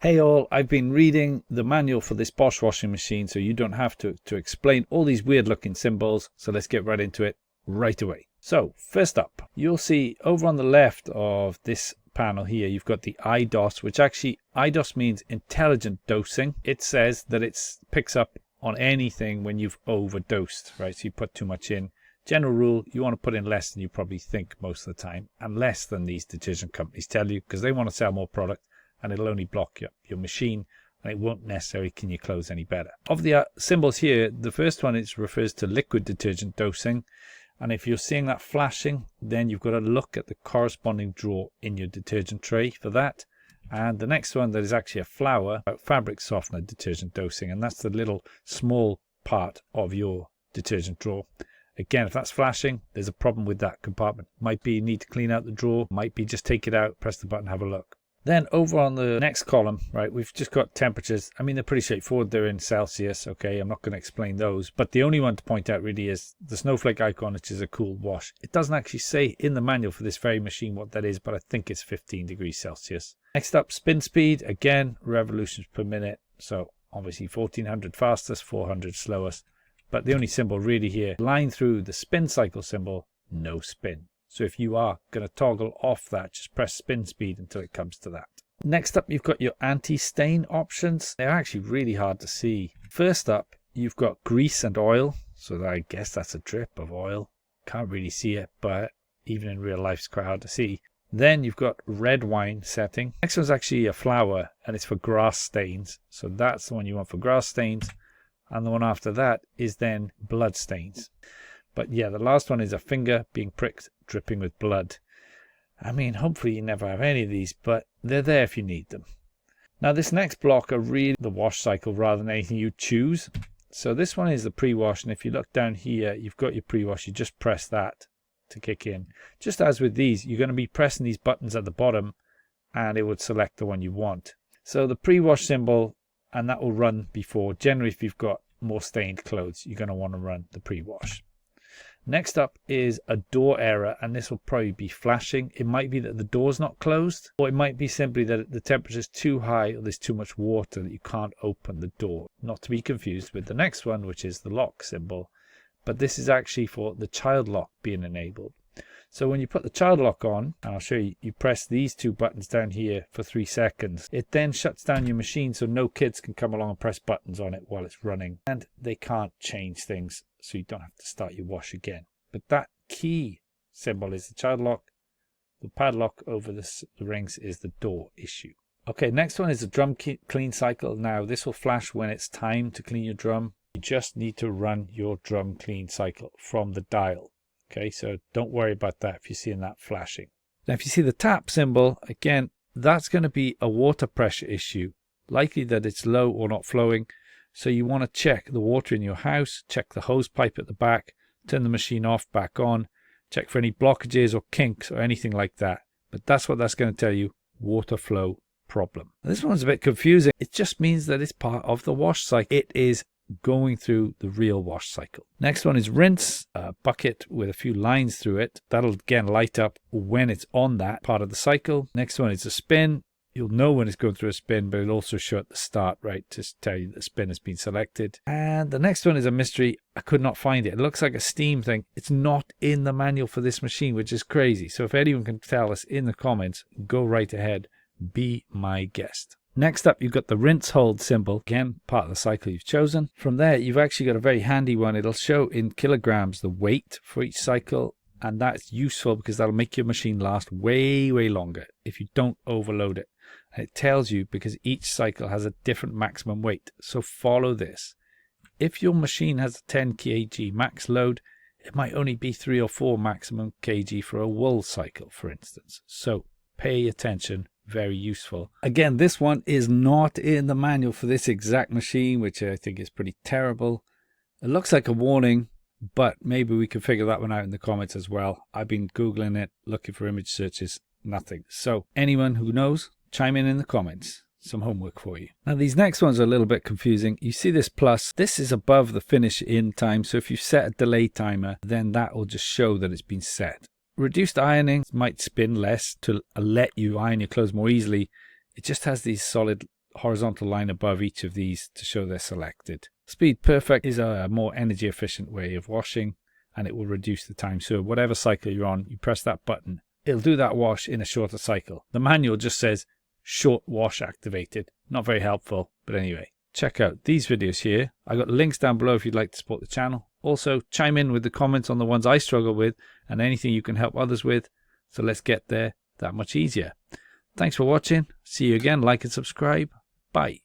Hey all, I've been reading the manual for this Bosch washing machine so you don't have to explain all these weird looking symbols. So let's get right into it right away. So first up, you'll see over on the left of this panel here, you've got the IDOS, which actually IDOS means intelligent dosing. It says that it picks up on anything when you've overdosed, right? So you put too much in. General rule, you want to put in less than you probably think most of the time, and less than these detergent companies tell you, because they want to sell more product. And it'll only block your machine, and it won't necessarily clean your clothes any better. Of the symbols here, the first one refers to liquid detergent dosing, and if you're seeing that flashing, then you've got to look at the corresponding drawer in your detergent tray for that. And the next one that is actually a flower, fabric softener detergent dosing, and that's the little small part of your detergent drawer. Again, if that's flashing, there's a problem with that compartment. Might be you need to clean out the drawer, might be just take it out, press the button, have a look. Then over on the next column, right, we've just got temperatures. I mean, they're pretty straightforward. They're in Celsius, okay? I'm not going to explain those. But the only one to point out really is the snowflake icon, which is a cool wash. It doesn't actually say in the manual for this very machine what that is, but I think it's 15 degrees Celsius. Next up, spin speed. Again, revolutions per minute. So obviously 1400 fastest, 400 slowest. But the only symbol really here, line through the spin cycle symbol, no spin. So if you are going to toggle off that, just press spin speed until it comes to that. Next up, you've got your anti-stain options. They're actually really hard to see. First up, you've got grease and oil. So I guess that's a drip of oil. Can't really see it, but even in real life, it's quite hard to see. Then you've got red wine setting. Next one's actually a flower, and it's for grass stains. So that's the one you want for grass stains. And the one after that is then blood stains. But yeah, the last one is a finger being pricked, dripping with blood. I mean, hopefully you never have any of these, but they're there if you need them. Now this next block are really the wash cycle rather than anything you choose. So this one is the pre-wash, and if you look down here, you've got your pre-wash. You just press that to kick in. Just as with these, you're going to be pressing these buttons at the bottom, and it would select the one you want. So the pre-wash symbol, and that will run before. Generally, if you've got more stained clothes, you're going to want to run the pre-wash. Next up is a door error, and this will probably be flashing. It might be that the door's not closed, or it might be simply that the temperature is too high or there's too much water that you can't open the door. Not to be confused with the next one, which is the lock symbol. But this is actually for the child lock being enabled. So when you put the child lock on, and I'll show you, you press these two buttons down here for 3 seconds. It then shuts down your machine so no kids can come along and press buttons on it while it's running. And they can't change things, so you don't have to start your wash again. But that key symbol is the child lock. The padlock over the rings is the door issue. Okay, next one is the drum clean cycle. Now this will flash when it's time to clean your drum. You just need to run your drum clean cycle from the dial. Okay, so don't worry about that if you're seeing that flashing. Now if you see the tap symbol, again, that's going to be a water pressure issue. Likely that it's low or not flowing. So you want to check the water in your house, check the hose pipe at the back, turn the machine off, back on, check for any blockages or kinks or anything like that. But that's what that's going to tell you, water flow problem. Now, this one's a bit confusing. It just means that it's part of the wash cycle. It is going through the real wash cycle. Next one is rinse, a bucket with a few lines through it. That'll again light up when it's on that part of the cycle. Next one is a spin. You'll know when it's going through a spin, but it'll also show at the start, right, to tell you the spin has been selected. And the next one is a mystery. I could not find it. It looks like a steam thing. It's not in the manual for this machine, which is crazy. So if anyone can tell us in the comments, go right ahead. Be my guest. Next up, you've got the rinse hold symbol. Again, part of the cycle you've chosen. From there, you've actually got a very handy one. It'll show in kilograms the weight for each cycle. And that's useful because that'll make your machine last way, way longer if you don't overload it. And it tells you because each cycle has a different maximum weight. So follow this. If your machine has a 10 kg max load, it might only be 3 or 4 maximum kg for a wool cycle, for instance. So pay attention. Very useful. Again, this one is not in the manual for this exact machine, which I think is pretty terrible. It looks like a warning, but maybe we can figure that one out in the comments as well. I've been Googling it, looking for image searches, nothing. So anyone who knows, chime in the comments. Some homework for you. Now these next ones are a little bit confusing. You see this plus, this is above the finish in time. So if you set a delay timer, then that will just show that it's been set. Reduced ironing might spin less to let you iron your clothes more easily. It just has these solid horizontal line above each of these to show they're selected. Speed Perfect is a more energy efficient way of washing, and it will reduce the time. So whatever cycle you're on, you press that button, it'll do that wash in a shorter cycle. The manual just says short wash activated. Not very helpful, but anyway. Check out these videos here. I got links down below if you'd like to support the channel. Also, chime in with the comments on the ones I struggle with and anything you can help others with. So let's get there that much easier. Thanks for watching. See you again. Like and subscribe. Bye.